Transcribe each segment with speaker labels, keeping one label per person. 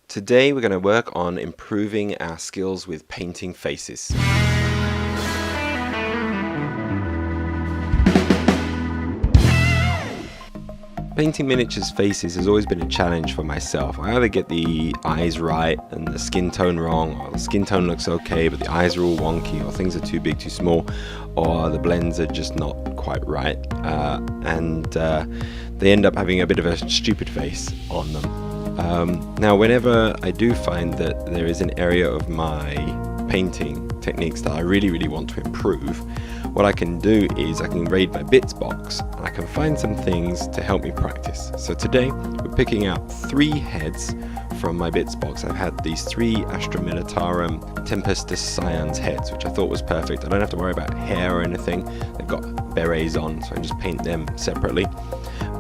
Speaker 1: Today we're going to work on improving our skills with painting faces. Painting miniatures faces has always been a challenge for myself. I either get the eyes right and the skin tone wrong, or the skin tone looks okay but the eyes are all wonky, or things are too big, too small, or the blends are just not quite right, and they end up having a bit of a stupid face on them. Now whenever I do find that there is an area of my painting techniques that I really want to improve, what I can do is I can raid my bits box and I can find some things to help me practice. So today we're picking out 3 heads from my bits box. I've had these 3 Astra Militarum Tempestus Scions heads, which I thought was perfect. I don't have to worry about hair or anything. They've got berets on, so I can just paint them separately.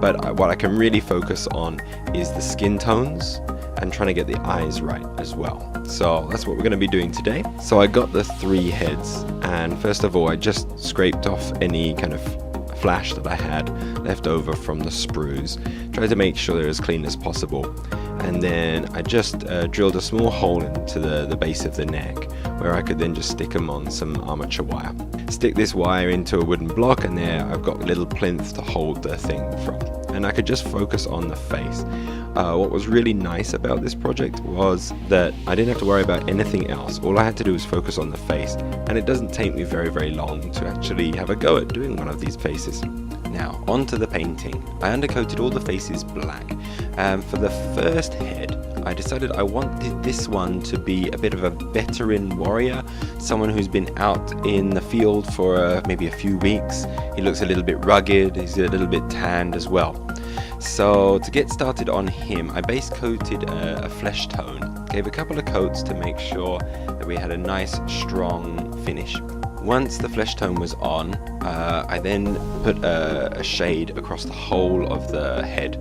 Speaker 1: But what I can really focus on is the skin tones and trying to get the eyes right as well. So that's what we're going to be doing today. So I got the 3 heads, and first of all I just scraped off any kind of flash that I had left over from the sprues. Tried to make sure they're as clean as possible, and then I just drilled a small hole into the base of the neck where I could then just stick them on some armature wire. Stick this wire into a wooden block, and there I've got a little plinth to hold the thing from, and I could just focus on the face. What was really nice about this project was that I didn't have to worry about anything else. All I had to do was focus on the face, and it doesn't take me very long to actually have a go at doing one of these faces. Now onto the painting. I undercoated all the faces black. For the first head I decided I wanted this one to be a bit of a veteran warrior, someone who's been out in the field for maybe a few weeks. He looks a little bit rugged, he's a little bit tanned as well. So to get started on him, I base coated a flesh tone, gave a couple of coats to make sure that we had a nice strong finish. Once the flesh tone was on, I then put a shade across the whole of the head,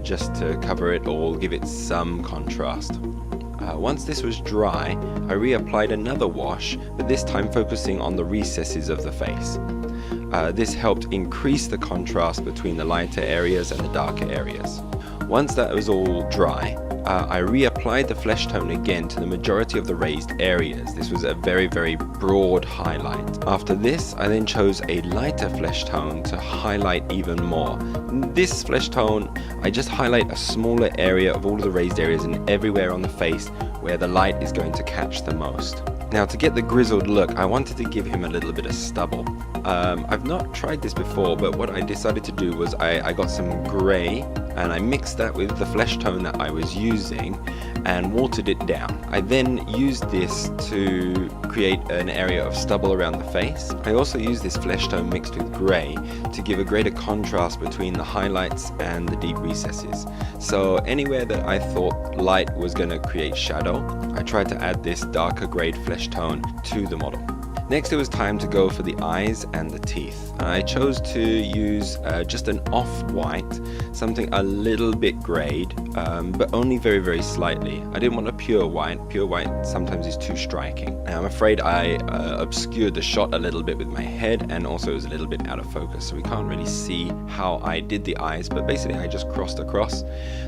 Speaker 1: just to cover it all, give it some contrast. Once this was dry, I reapplied another wash, but this time focusing on the recesses of the face. This helped increase the contrast between the lighter areas and the darker areas. Once that was all dry, I reapplied the flesh tone again to the majority of the raised areas. This was a very broad highlight. After this, I then chose a lighter flesh tone to highlight even more. This flesh tone, I just highlight a smaller area of all of the raised areas and everywhere on the face where the light is going to catch the most. Now to get the grizzled look, I wanted to give him a little bit of stubble. I've not tried this before, but what I decided to do was I got some grey and I mixed that with the flesh tone that I was using and watered it down. I then used this to create an area of stubble around the face. I also used this flesh tone mixed with grey to give a greater contrast between the highlights and the deep recesses. So anywhere that I thought light was going to create shadow, I tried to add this darker grade flesh tone to the model. Next it was time to go for the eyes and the teeth. I chose to use just an off-white, something a little bit greyed, but only very slightly. I didn't want a pure white. Pure white sometimes is too striking. Now I'm afraid I obscured the shot a little bit with my head, and also it was a little bit out of focus, so we can't really see how I did the eyes, but basically I just crossed across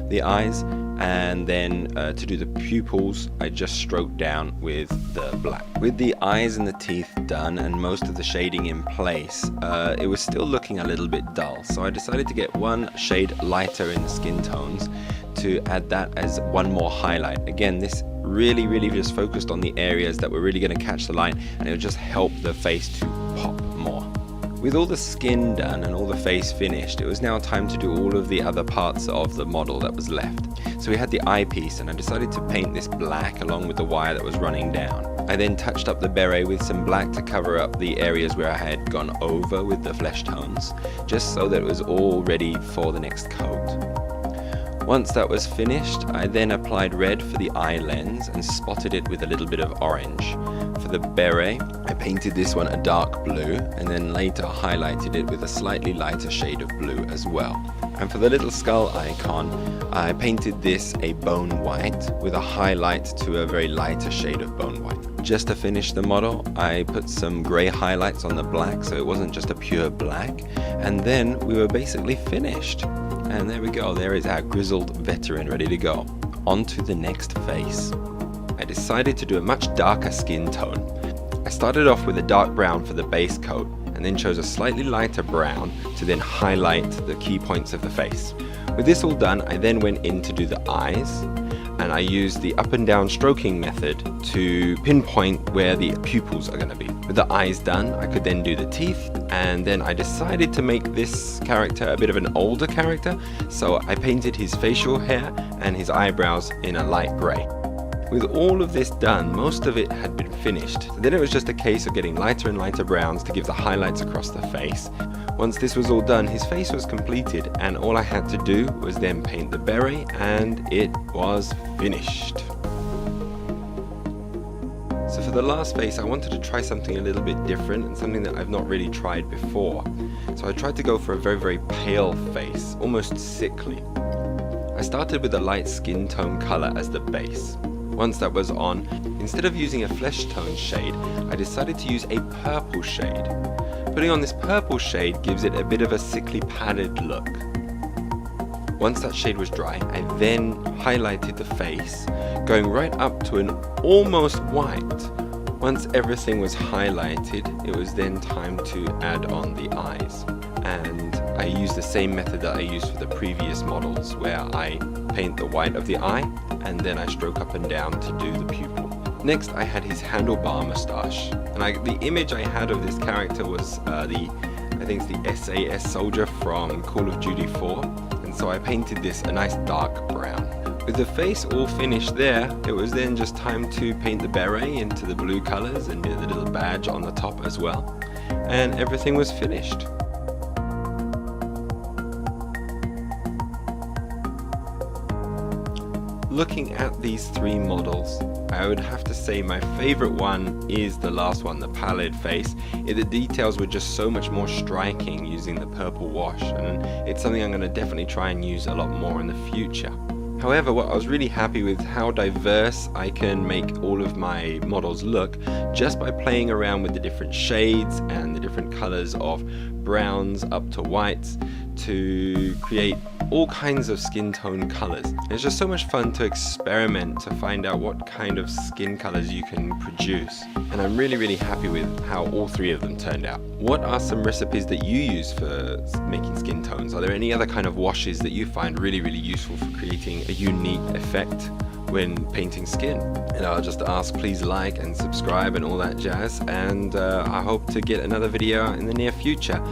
Speaker 1: the eyes, and then to do the pupils I just stroked down with the black. With the eyes and the teeth done and most of the shading in place, it was still looking a little bit dull, so I decided to get one shade lighter in the skin tones to add that as one more highlight. Again, this really just focused on the areas that were really going to catch the light, and it would just help the face to pop more. With all the skin done and all the face finished, it was now time to do all of the other parts of the model that was left. So we had the eyepiece, and I decided to paint this black along with the wire that was running down. I then touched up the beret with some black to cover up the areas where I had gone over with the flesh tones, just so that it was all ready for the next coat. Once that was finished, I then applied red for the eye lens and spotted it with a little bit of orange. For the beret, I painted this one a dark blue and then later highlighted it with a slightly lighter shade of blue as well. And for the little skull icon, I painted this a bone white with a highlight to a very lighter shade of bone white. Just to finish the model, I put some grey highlights on the black so it wasn't just a pure black, and then we were basically finished. And there we go, there is our grizzled veteran ready to go. On to the next face. I decided to do a much darker skin tone. I started off with a dark brown for the base coat, and then chose a slightly lighter brown to then highlight the key points of the face. With this all done, I then went in to do the eyes, and I used the up and down stroking method to pinpoint where the pupils are going to be. With the eyes done, I could then do the teeth, and then I decided to make this character a bit of an older character, so I painted his facial hair and his eyebrows in a light grey. With all of this done, most of it had been finished. So then it was just a case of getting lighter and lighter browns to give the highlights across the face. Once this was all done, his face was completed, and all I had to do was then paint the beret, and it was finished. So for the last face, I wanted to try something a little bit different and something that I've not really tried before. So I tried to go for a very, very pale face, almost sickly. I started with a light skin tone color as the base. Once that was on, instead of using a flesh tone shade, I decided to use a purple shade. Putting on this purple shade gives it a bit of a sickly padded look. Once that shade was dry, I then highlighted the face, going right up to an almost white. Once everything was highlighted, it was then time to add on the eyes. And I used the same method that I used for the previous models, where I paint the white of the eye and then I stroke up and down to do the pupil. Next, I had his handlebar moustache, and the image I had of this character was I think it's the SAS soldier from Call of Duty 4, and so I painted this a nice dark brown. With the face all finished there, it was then just time to paint the beret into the blue colors and the little badge on the top as well, and everything was finished. Looking at these three models, I would have to say my favorite one is the last one, the pallid face. The details were just so much more striking using the purple wash, and it's something I'm going to definitely try and use a lot more in the future. However, what I was really happy with how diverse I can make all of my models look just by playing around with the different shades and the different colors of browns up to whites to create all kinds of skin tone colors. It's just so much fun to experiment to find out what kind of skin colors you can produce, and I'm really, really happy with how all three of them turned out. What are some recipes that you use for making skin tones? Are there any other kind of washes that you find really, really useful for creating a unique effect when painting skin? And I'll just ask, please like and subscribe and all that jazz, and I hope to get another video in the near future.